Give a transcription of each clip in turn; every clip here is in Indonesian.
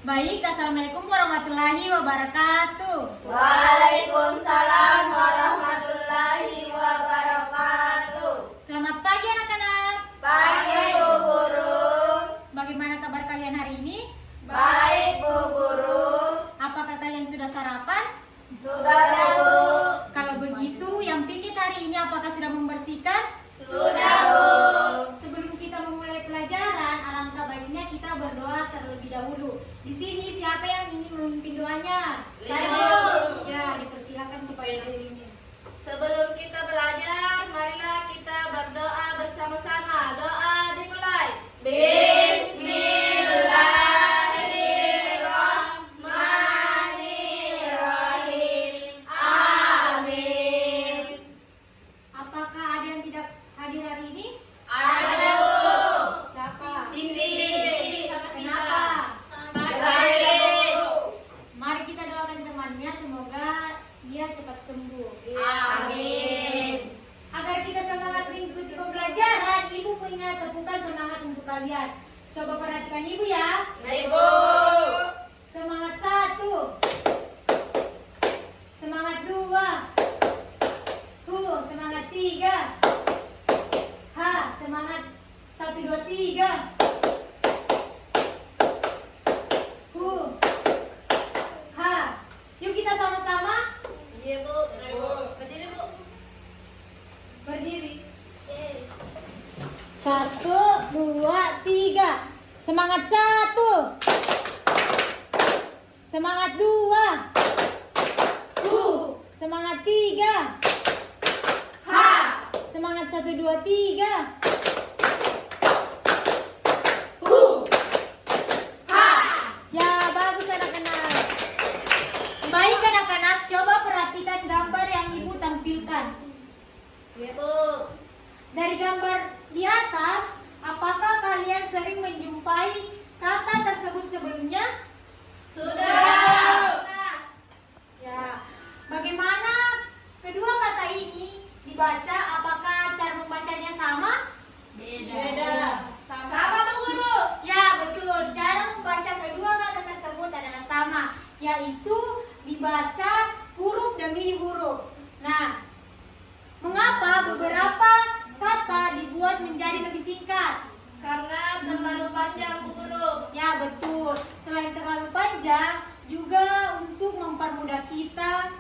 Baik, Assalamualaikum warahmatullahi wabarakatuh. Waalaikumsalam warahmatullahi wabarakatuh. Selamat pagi anak-anak. Pagi Bu Guru. Bagaimana kabar kalian hari ini? Baik Bu Guru. Apakah kalian sudah sarapan? Sudah Bu Guru. Kalau begitu, yang pikir hari ini apakah sudah membersihkan? Sudah Bu. Sebelum kita memulai pelajaran, alangkah baiknya kita berdoa terlebih dahulu. Di sini siapa yang ingin memimpin doanya? Saya Bu. Ya, dipersilakan supaya dipimpin. Sebelum kita belajar, marilah kita berdoa bersama-sama. Doa dimulai. Bismillahirrahmanirrahim. Amin. Apakah ada yang tidak hadir hari ini? Ada Bu. Siapa? Cindy. Kenapa? Baik. Mari kita doakan temannya, semoga dia cepat sembuh. Amin. Agar kita semangat mengikuti pembelajaran, Ibu punya tepukan semangat untuk kalian. Coba perhatikan Ibu ya. Baik Bu. Semangat 1. Semangat 2. Semangat 3. Semangat 1, 2, 3. Yuk kita sama-sama Iya Bu. Berdiri Bu. berdiri. 1, 2, 3. Semangat 1. Semangat 2. Semangat 3. Semangat 1, 2, 3. Ya, bagus anak-anak. Baik anak-anak, coba perhatikan gambar yang Ibu tampilkan. Iya Bu. Dari gambar di atas, apakah kalian sering menjumpai kata tersebut sebelumnya? Sudah. Ya. Bagaimana kedua kata ini dibaca? Apakah cara membacanya sama? Beda. Sama Bu Guru. Ya, betul. Cara membaca kedua kata tersebut adalah sama, yaitu dibaca huruf demi huruf. Nah, mengapa beberapa kata dibuat menjadi lebih singkat? Karena terlalu panjang Bu Guru. Ya, betul. Selain terlalu panjang, juga untuk mempermudah kita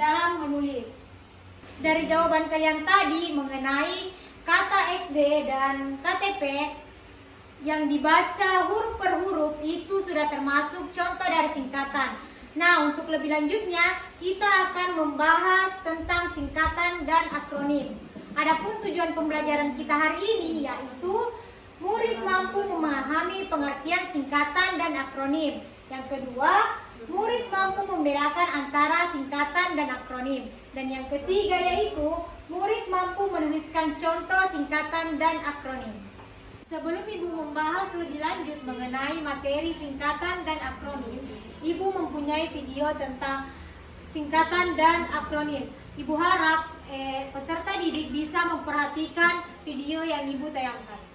dalam menulis. Dari jawaban kalian tadi mengenai kata SD dan KTP yang dibaca huruf per huruf itu sudah termasuk contoh dari singkatan. Nah, untuk lebih lanjutnya kita akan membahas tentang singkatan dan akronim. Adapun tujuan pembelajaran kita hari ini yaitu murid mampu memahami pengertian singkatan dan akronim. Yang kedua, murid mampu membedakan antara singkatan dan akronim. Dan yang ketiga yaitu murid mampu menuliskan contoh singkatan dan akronim. Sebelum Ibu membahas lebih lanjut mengenai materi singkatan dan akronim, Ibu mempunyai video tentang singkatan dan akronim. Ibu harap peserta didik bisa memperhatikan video yang Ibu tayangkan.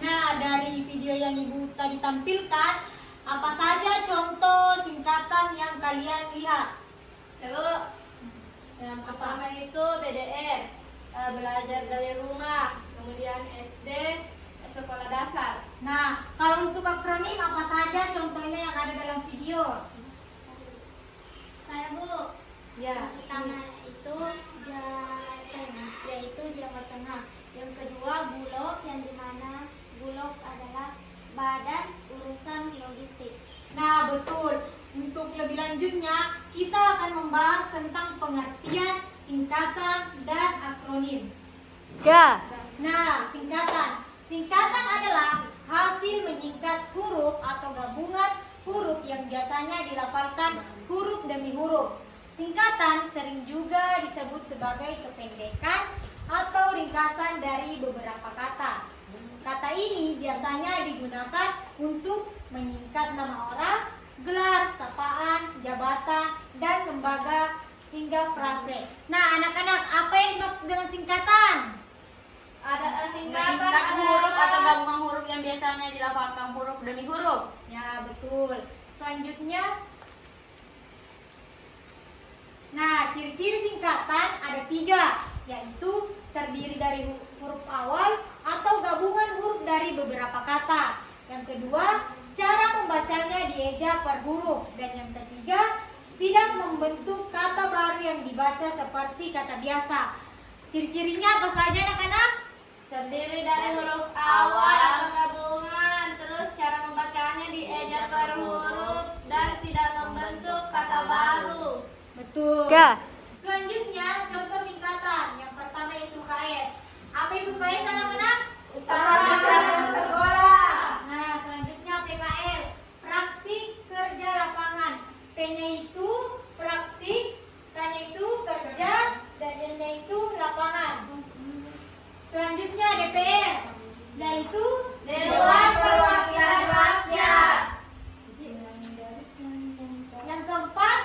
Nah, dari video yang Ibu tadi tampilkan, apa saja contoh singkatan yang kalian lihat? Ya Bu. Yang pertama itu BDR, belajar dari rumah. Kemudian SD, sekolah dasar. Nah, kalau untuk akronim apa saja contohnya yang ada dalam video? Saya Bu, Ya, yang pertama itu yaitu Jawa Tengah. Yang kedua Bulog, yang dimana Bulog adalah badan urusan logistik. Nah, betul. Untuk lebih lanjutnya, kita akan membahas tentang pengertian singkatan dan akronim. Ya. Nah, singkatan. Singkatan adalah hasil menyingkat huruf atau gabungan huruf yang biasanya dilafalkan huruf demi huruf. Singkatan sering juga disebut sebagai kependekan atau ringkasan dari beberapa kata. Kata ini biasanya digunakan untuk menyingkat nama orang, gelar, sapaan, jabatan, dan lembaga hingga frase. Nah, anak-anak, apa yang dimaksud dengan singkatan? Ada singkatan, Singkat ada huruf atau gabungan huruf yang biasanya dilafalkan huruf demi huruf. Ya, betul. Selanjutnya, nah, ciri-ciri singkatan ada 3, yaitu terdiri dari huruf awal atau gabungan huruf dari beberapa kata. Yang kedua, cara membacanya dieja per huruf. Dan yang ketiga, tidak membentuk kata baru yang dibaca seperti kata biasa. Ciri-cirinya apa saja, anak-anak? terdiri dari huruf awal atau gabungan, terus cara membacanya dieja per huruf dan tidak membentuk kata baru. Betul. Ya. Selanjutnya, contoh singkatan. Yang pertama itu KS. Apa itu KS, anak-anak? Usaha dan sekolah. Nah, selanjutnya PKL. Praktik kerja lapangan. P-nya itu praktik, K-nya itu kerja, dan L-nya itu lapangan. Selanjutnya DPR, yaitu Dewan Perwakilan Rakyat. Yang keempat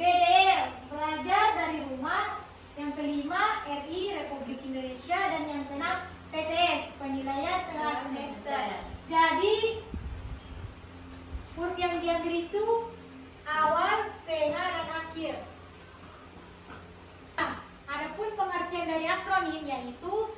BDR, belajar dari rumah. Yang kelima RI Republik Indonesia, dan yang keenam PTS, penilaian tengah semester. Jadi huruf yang diambil itu awal, tengah, dan akhir. Nah, adapun pengertian dari akronim yaitu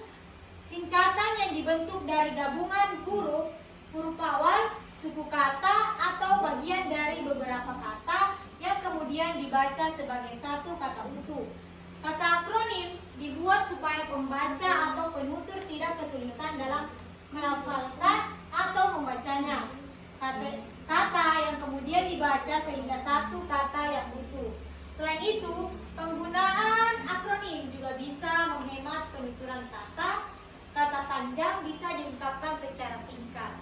singkatan yang dibentuk dari gabungan huruf, huruf awal, suku kata, atau bagian dari beberapa kata yang kemudian dibaca sebagai satu kata utuh. Kata akronim dibuat supaya pembaca atau penutur tidak kesulitan dalam melafalkan atau membacanya. Kata yang kemudian dibaca sehingga satu kata yang utuh. Selain itu, penggunaan akronim juga bisa menghemat penuturan kata. Kata panjang bisa diungkapkan secara singkat.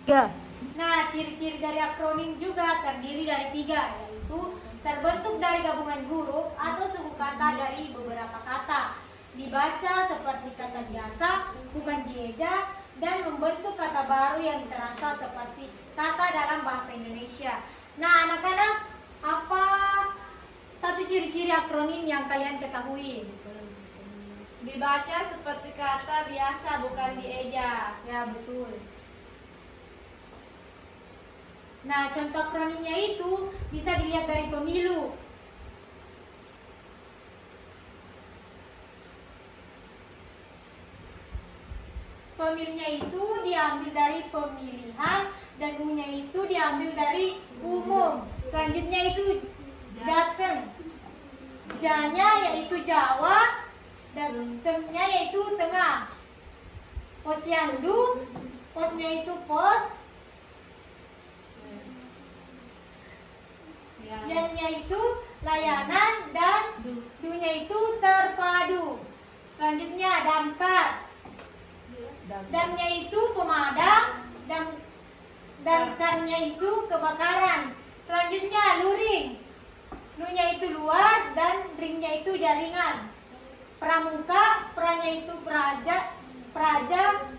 Ya. Nah, ciri-ciri dari akronim juga terdiri dari 3, yaitu terbentuk dari gabungan huruf atau suku kata dari beberapa kata, dibaca seperti kata biasa, bukan dieja, dan membentuk kata baru yang terasa seperti kata dalam bahasa Indonesia. Nah, anak-anak, apa satu ciri-ciri akronim yang kalian ketahui? Dibaca seperti kata biasa, bukan dieja. Ya, betul. Nah, contoh akronimnya itu bisa dilihat dari pemilu. Pemilunya itu diambil dari pemilihan, dan U-nya itu diambil dari umum. Selanjutnya itu Jateng. J-nya yaitu Jawa, dan Tem-nya yaitu tengah. Posyandu, posnya itu pos, Yan-nya itu layanan, dan Du-nya itu terpadu. Selanjutnya damkar. Damnya itu pemadam, damkarnya itu kebakaran. Selanjutnya luring. Lu-nya itu luar, dan ringnya itu jaringan. Pramuka, pranya itu praja,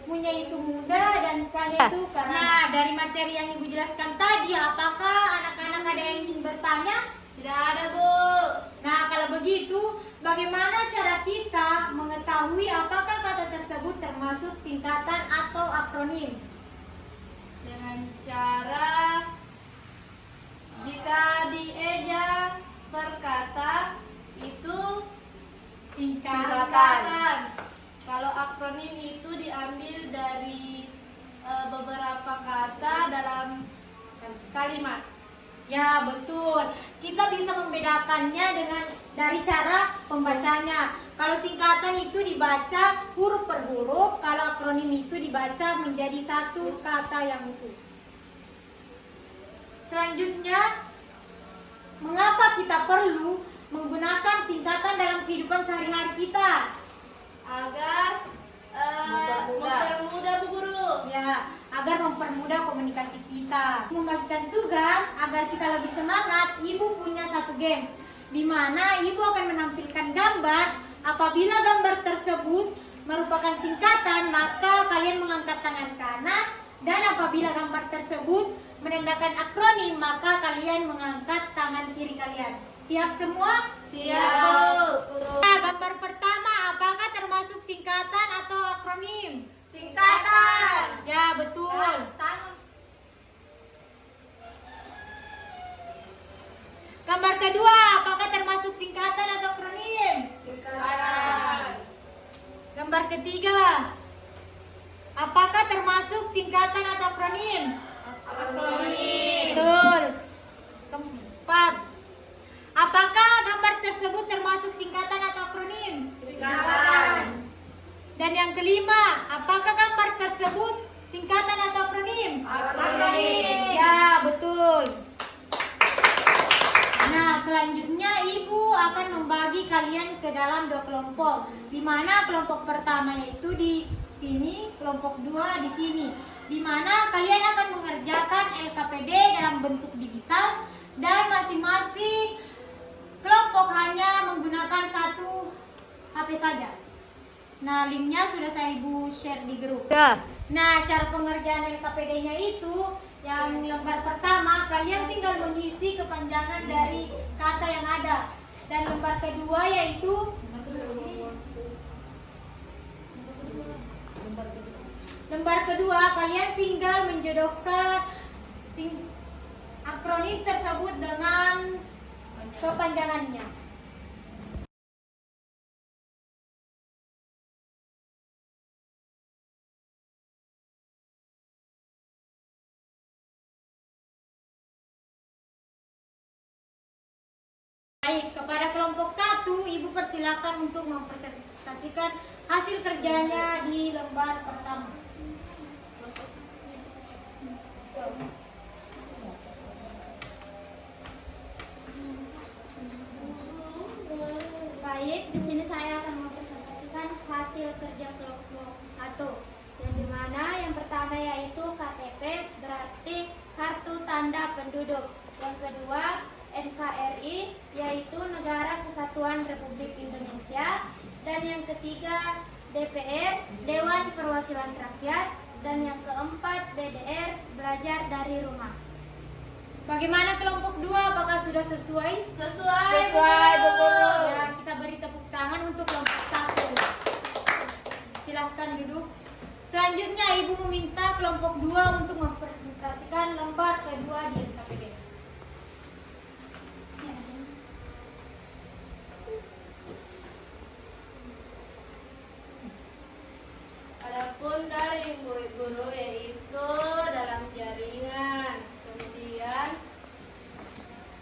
mu-nya itu muda, dan k-nya itu karena. Nah, dari materi yang Ibu jelaskan tadi, apakah anak-anak ada yang ingin bertanya? Tidak ada, Bu. Nah, kalau begitu, bagaimana cara kita mengetahui apakah kata tersebut termasuk singkatan atau akronim? Dengan cara jika dieja per kata itu singkatan. Kalau akronim itu diambil dari beberapa kata dalam kalimat. Ya, betul. Kita bisa membedakannya dari cara pembacanya. Kalau singkatan itu dibaca huruf per huruf, kalau akronim itu dibaca menjadi satu kata yang utuh. Selanjutnya, mengapa kita perlu menggunakan singkatan dalam kehidupan sehari-hari kita? Agar mempermudah, Bu Guru. Ya, agar mempermudah komunikasi kita. Membagikan tugas agar kita lebih semangat, Ibu punya satu games di mana Ibu akan menampilkan gambar. Apabila gambar tersebut merupakan singkatan, maka kalian mengangkat tangan kanan, dan apabila gambar tersebut menandakan akronim, maka kalian mengangkat tangan kiri kalian. Siap semua? Siap. Nah, gambar pertama apakah termasuk singkatan atau akronim? Singkatan. Ya, betul. Gambar kedua apakah termasuk singkatan atau akronim? Singkatan. Gambar ketiga apakah termasuk singkatan atau akronim? Akronim. Betul. Keempat, apakah gambar tersebut termasuk singkatan atau akronim? Singkatan. Dan yang kelima, apakah gambar tersebut singkatan atau akronim? Akronim. Ya, betul. Nah, selanjutnya Ibu akan membagi kalian ke dalam 2 kelompok. Di mana kelompok pertama yaitu di sini, kelompok 2 di sini. Di mana kalian akan mengerjakan LKPD dalam bentuk digital dan masing-masing kelompok hanya menggunakan 1 HP saja. Nah, linknya sudah saya Ibu share di grup. Nah, cara pengerjaan LKPD-nya itu yang lembar pertama kalian tinggal mengisi kepanjangan dari kata yang ada. Dan lembar kedua yaitu lembar kedua kalian tinggal menjodohkan akronim tersebut dengan kepanjangannya. Baik, kepada kelompok 1, Ibu persilakan untuk mempresentasikan hasil kerjanya di lembar pertama. Baik, di sini saya akan mempresentasikan hasil kerja kelompok 1. Yang dimana yang pertama yaitu KTP, berarti kartu tanda penduduk. Yang kedua NKRI, yaitu Negara Kesatuan Republik Indonesia. Dan yang ketiga DPR, Dewan Perwakilan Rakyat. Dan yang keempat BDR, belajar dari rumah. Bagaimana kelompok 2? Apakah sudah sesuai? Sesuai, Bu Ya, Guru. kita beri tepuk tangan untuk kelompok 1. Silahkan duduk. Selanjutnya Ibu meminta kelompok 2 untuk mempresentasikan lembar kedua di LKPD. Adapun dari Bu Guru yaitu dalam jaringan, kemudian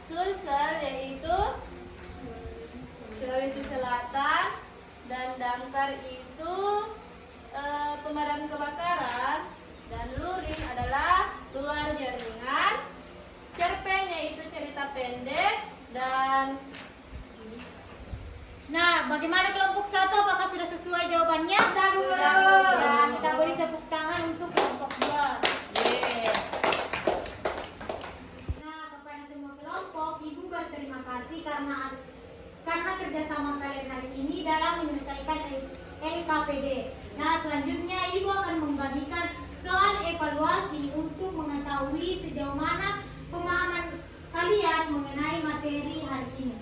Sulsel yaitu Sulawesi Selatan, dan Damkar itu pemadam kebakaran, dan Luring adalah luar jaringan, Cerpen yaitu cerita pendek, dan Nah, bagaimana kelompok 1? Apakah sudah sesuai jawabannya? Sudah. Ya, kita beri tepuk tangan untuk kelompok 2. Nah, kepada semua kelompok, Ibu berterima kasih karena kerjasama kalian hari ini dalam menyelesaikan LKPD. Nah, selanjutnya Ibu akan membagikan soal evaluasi untuk mengetahui sejauh mana pemahaman kalian mengenai materi hari ini.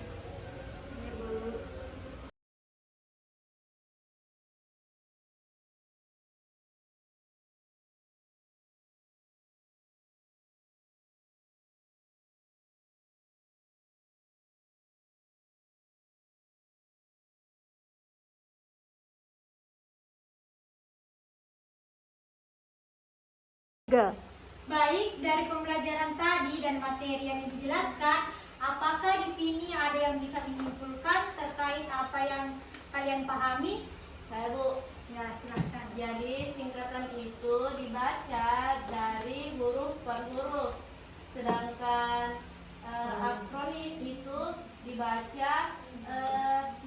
Baik, dari pembelajaran tadi dan materi yang dijelaskan, apakah di sini ada yang bisa menyimpulkan terkait apa yang kalian pahami? saya Bu. Ya, silakan. Jadi singkatan itu dibaca dari huruf per huruf, sedangkan akronim itu dibaca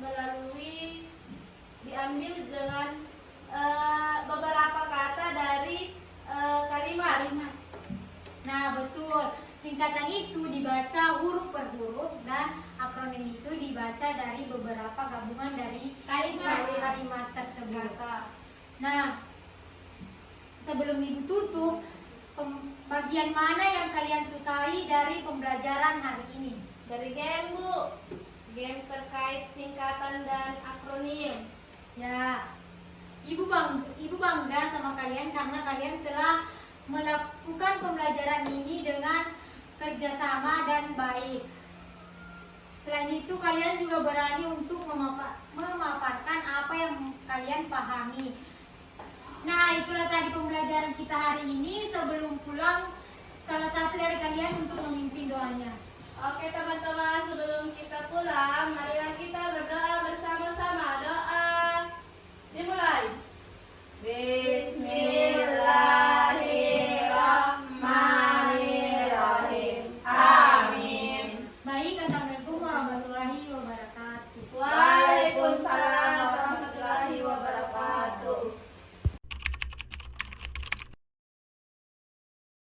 melalui diambil dengan beberapa kata dari kalimat. Nah, betul. Singkatan itu dibaca huruf per huruf dan akronim itu dibaca dari beberapa gabungan dari kalimat tersebut. Sekata. Nah, sebelum Ibu tutup, bagian mana yang kalian sukai dari pembelajaran hari ini? Dari game, Bu. Game terkait singkatan dan akronim. Ya, Ibu bangga sama kalian karena kalian telah melakukan pembelajaran ini dengan kerjasama dan baik. Selain itu, kalian juga berani untuk memaparkan apa yang kalian pahami. Nah, itulah tadi pembelajaran kita hari ini. Sebelum pulang, salah satu dari kalian untuk memimpin doanya. Oke teman-teman, sebelum kita pulang, marilah kita berdoa bersama-sama.